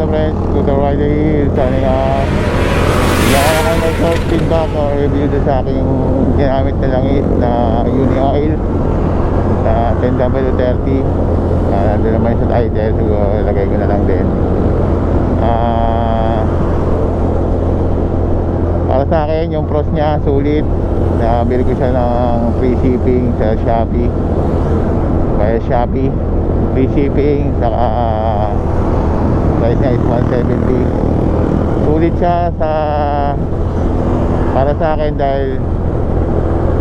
mga friends, Scooter Rider here, signing off. Hindi ako naman may short feedback o review sa aking ginamit na langis na Unioil sa 10W30. Nandun naman sa title, siguro lagay ko na lang din. Para sa akin, yung pros niya sulit. Nabili ko siya ng free shipping sa Shopee, via Shopee. Free shipping, saka price niya is 170. Sulit siya para sa akin dahil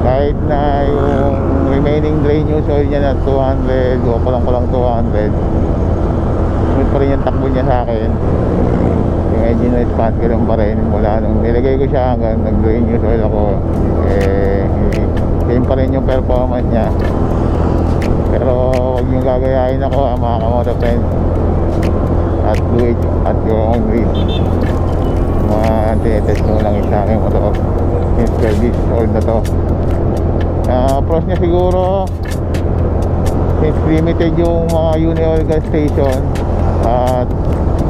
kahit na yung remaining drain use oil niya na 200 o kulang 200, smooth pa rin yung takbo niya sa akin. Yung engine response ko lang pa rin mula nung nilagay ko siya hanggang nag drain use oil ako, same pa rin yung performance niya. Pero huwag yung gagayahin ako mga kamoto friends, at do it at your own risk. Tinetest mo lang sa aking motor since service old na to. Pros niya siguro, since limited yung mga Unioil gas station, at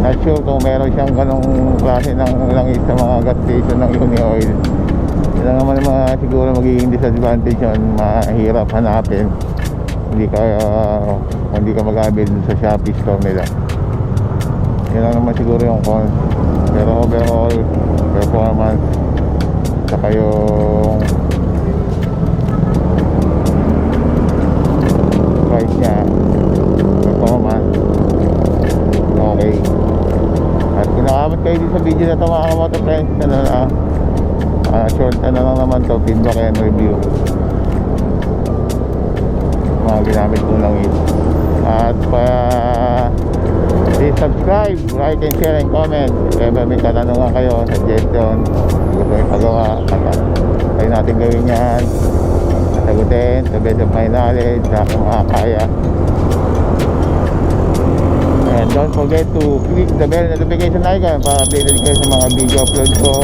not sure kung meron siyang ganong klase ng langis sa mga gas station ng Unioil. Yun lang naman mga siguro magiging disadvantage yun, mahirap hanapin. Hindi ka mag-avail sa Shopee store nila. Yun lang naman siguro yung cons. Pero overall performance, saka yung price niya, performance, okay. At kung nakamit kayo din sa video na ito mga kamoto friends, short na lang naman to, feedback and review mga ginamit ko lang ito. At please subscribe, like and share and comment. Kaya may katanungan kayo, suggestion, gusto yung pagawa, kaya natin gawin yan, sagutin to best of my knowledge sa aking mga kaya. And don't forget to click the bell notification icon para updated kayo sa mga video upload ko.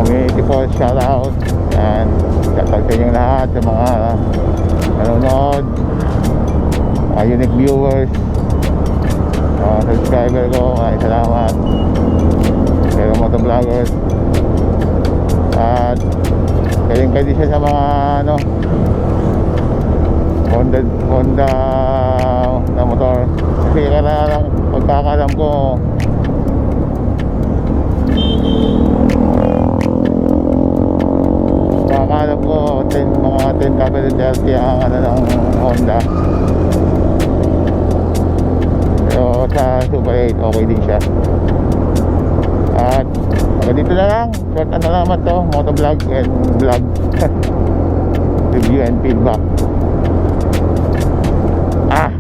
Community post, shoutout, and shoutout sa inyong lahat sa mga nanonood, mga unique viewers, subscriber ko, maraming salamat. Pero motovloggers, at kayo din siya sa mga Honda na motor. Kasi lang pagkakalam ko, mga 10W30 ang ng Honda. Pero sa Super 8 okay din siya. At dito na lang, short na naman to, motovlog and vlog review and feedback. At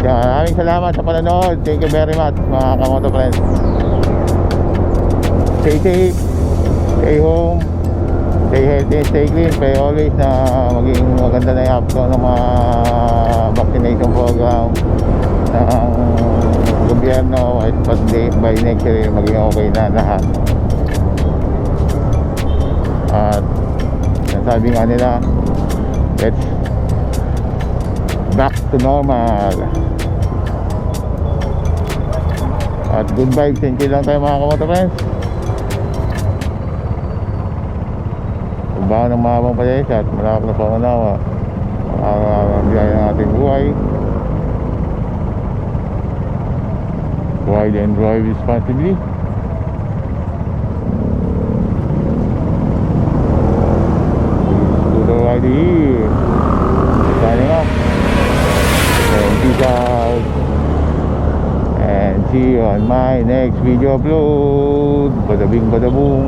maraming salamat sa panonood. Thank you very much mga kamoto friends. Stay safe, stay home, stay healthy, stay clean. Pray always na maging maganda na yung outcome ng mga vaccination program ng gobyerno, at by next year maging okay na lahat. At sabi nga nila, let's back to normal. At good vibes and chill lang tayo mga kamoto friends. Bago ng mahabang pasensya at malapit na pangunawa ang biyaya ng ating buhay. Ride and drive responsibly. Scooter Rider here, signing off, and peace out, and see you on my next video upload. Bada bing bada boom.